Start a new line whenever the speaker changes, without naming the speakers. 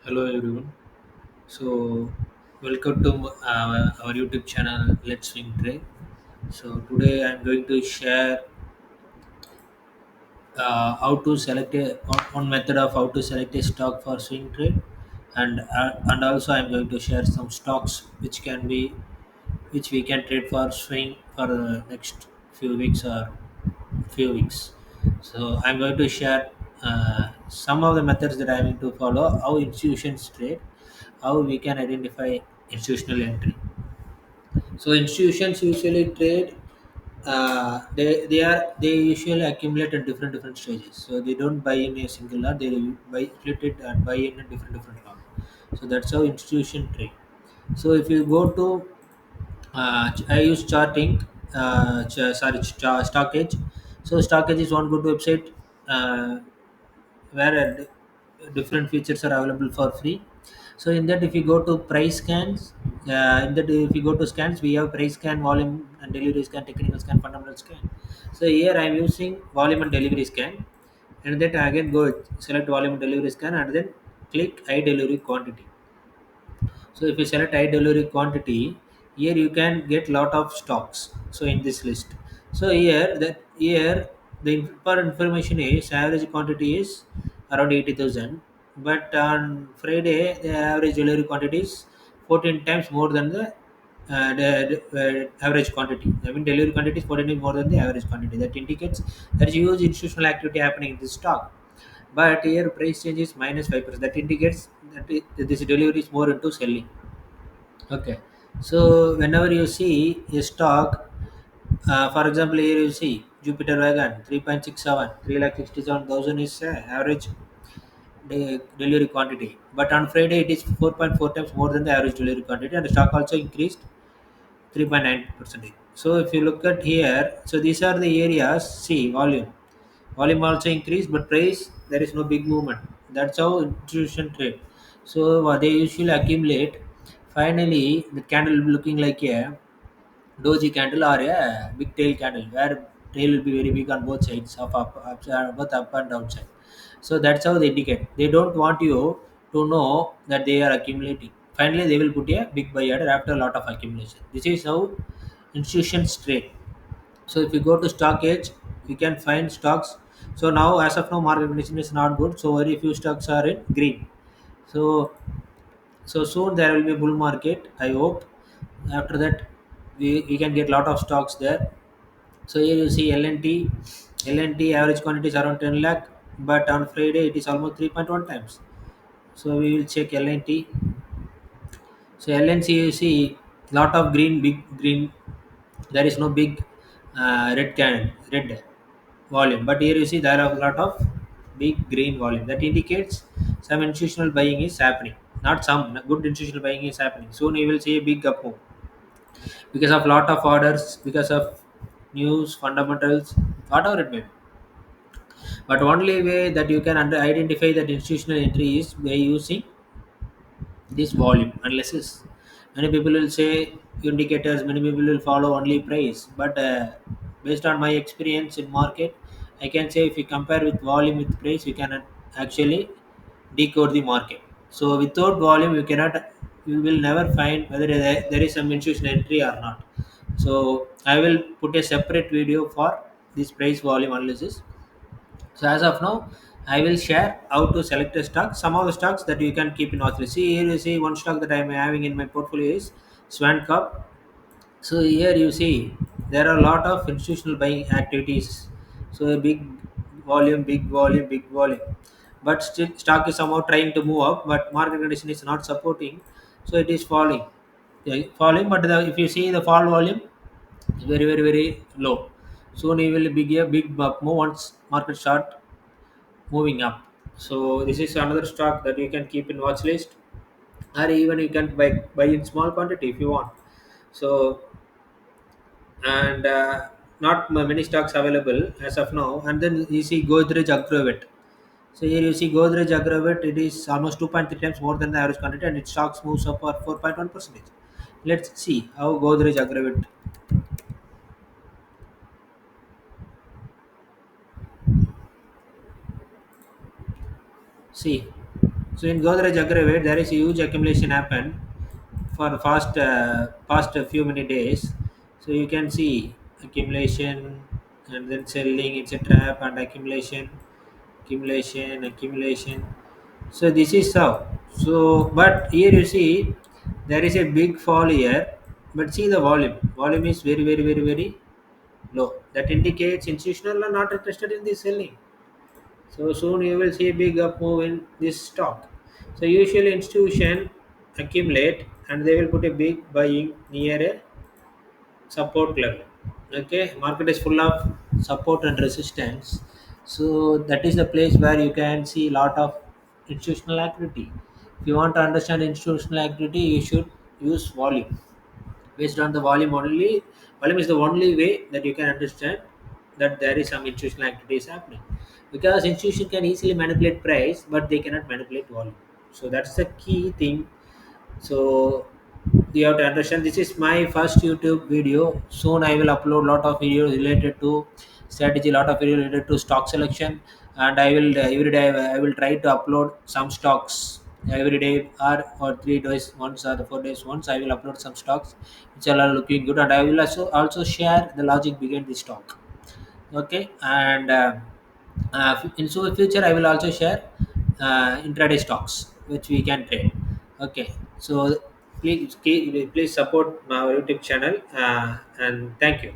Hello everyone. So welcome to our YouTube channel Let's Swing Trade. So today I'm going to share how to select one method of how to select a stock for swing trade, and also I'm going to share some stocks which we can trade for swing for the next few weeks or few weeks. So I'm going to share some of the methods that I'm going to follow, how institutions trade, how we can identify institutional entry. So institutions usually trade. They usually accumulate at different stages. So they don't buy in a single lot. They buy split it and buy in a different lot. So that's how institution trade. So if you go to I use charting. Stockage. So Stockage is one good website uh, where different features are available for free. So in that, if you go to price scans, in that if you go to scans, we have price scan, volume and delivery scan, technical scan, fundamental scan. So here I am using volume and delivery scan, and then again go select volume and delivery scan, and then click high delivery quantity. So if you select high delivery quantity, here you can get lot of stocks. So in this list, so here the per information is average quantity is around 80,000, but on Friday the average delivery quantity is 14 times more than the average quantity. I mean delivery quantity is 14 times more than the average quantity. That indicates there is huge institutional activity happening in this stock. But here price change is -5%. That indicates that this delivery is more into selling. Okay. So whenever you see a stock, for example, here you see Jupiter Wagon 3.67, 3,67,000 is average delivery quantity. But on Friday it is 4.4 times more than the average delivery quantity, and the stock also increased 3.9%. So if you look at here, so these are the areas. See volume. Volume also increased, but price there is no big movement. That's how institution trade. So they usually accumulate. Finally, the candle will be looking like a doji candle or a big tail candle, where tail will be very big on both sides of both up and down side. So that's how they indicate. They don't want you to know that they are accumulating. Finally, they will put a big buy order after a lot of accumulation. This is how institutions trade. So if you go to stock edge, you can find stocks. So now as of now market condition is not good. So very few stocks are in green. So soon there will be a bull market. I hope after that we can get lot of stocks there. So here you see LNT. LNT average quantity is around 10 lakh, but on Friday it is almost 3.1 times. So we will check LNT. So LNC you see lot of green, big green. There is no big red volume, but here you see there are a lot of big green volume. That indicates some institutional buying is happening. Not some good institutional buying is happening. Soon you will see a big up move because of lot of orders, because of news, fundamentals, whatever it may be. But only way that you can identify that institutional entry is by using this volume analysis. Many people will say indicators, many people will follow only price, but based on my experience in market, I can say if you compare with volume with price, you can actually decode the market. So without volume you cannot, you will never find whether there is some institutional entry or not. So I will put a separate video for this price volume analysis. So as of now, I will share how to select a stock. Some of the stocks that you can keep in watch list. See here you see one stock that I am having in my portfolio is Swan Cup. So here you see there are a lot of institutional buying activities. So a big volume, big volume, big volume. But still stock is somehow trying to move up, but market condition is not supporting. So it is falling. Yeah, falling, but if you see the fall volume is very low. Soon you will be a big move once market start moving up. So this is another stock that you can keep in watch list, or even you can buy in small quantity if you want. So and not many stocks available as of now. And then you see Godrej Agrovet. So here you see Godrej Agrovet, it is almost 2.3 times more than the average quantity, and its stocks moves up for 4.1%. Let's see how Godrej Agrovet. See. So in Godrej aggregate, there is a huge accumulation happen for past a few many days. So you can see accumulation and then selling. It's a trap and accumulation. So this is how. So but here you see there is a big fall here, but see the volume. Volume is very low. That indicates institutional are not interested in this selling. So soon you will see a big up move in this stock. So usually institution accumulate and they will put a big buying near a support level. Okay, market is full of support and resistance. So that is the place where you can see a lot of institutional activity. If you want to understand institutional activity, you should use volume. Based on the volume only, volume is the only way that you can understand that there is some institutional activities happening, because institution can easily manipulate price but they cannot manipulate volume. So that's the key thing. So you have to understand, this is my first YouTube video. Soon I will upload lot of videos related to strategy, lot of video related to stock selection, and I will every day I will try to upload some stocks every day, or 3 days once or 4 days once. I will upload some stocks which are looking good, and I will also share the logic behind the stock. Okay, and in so future I will also share intraday stocks which we can trade. Okay, so please support my YouTube channel, and thank you.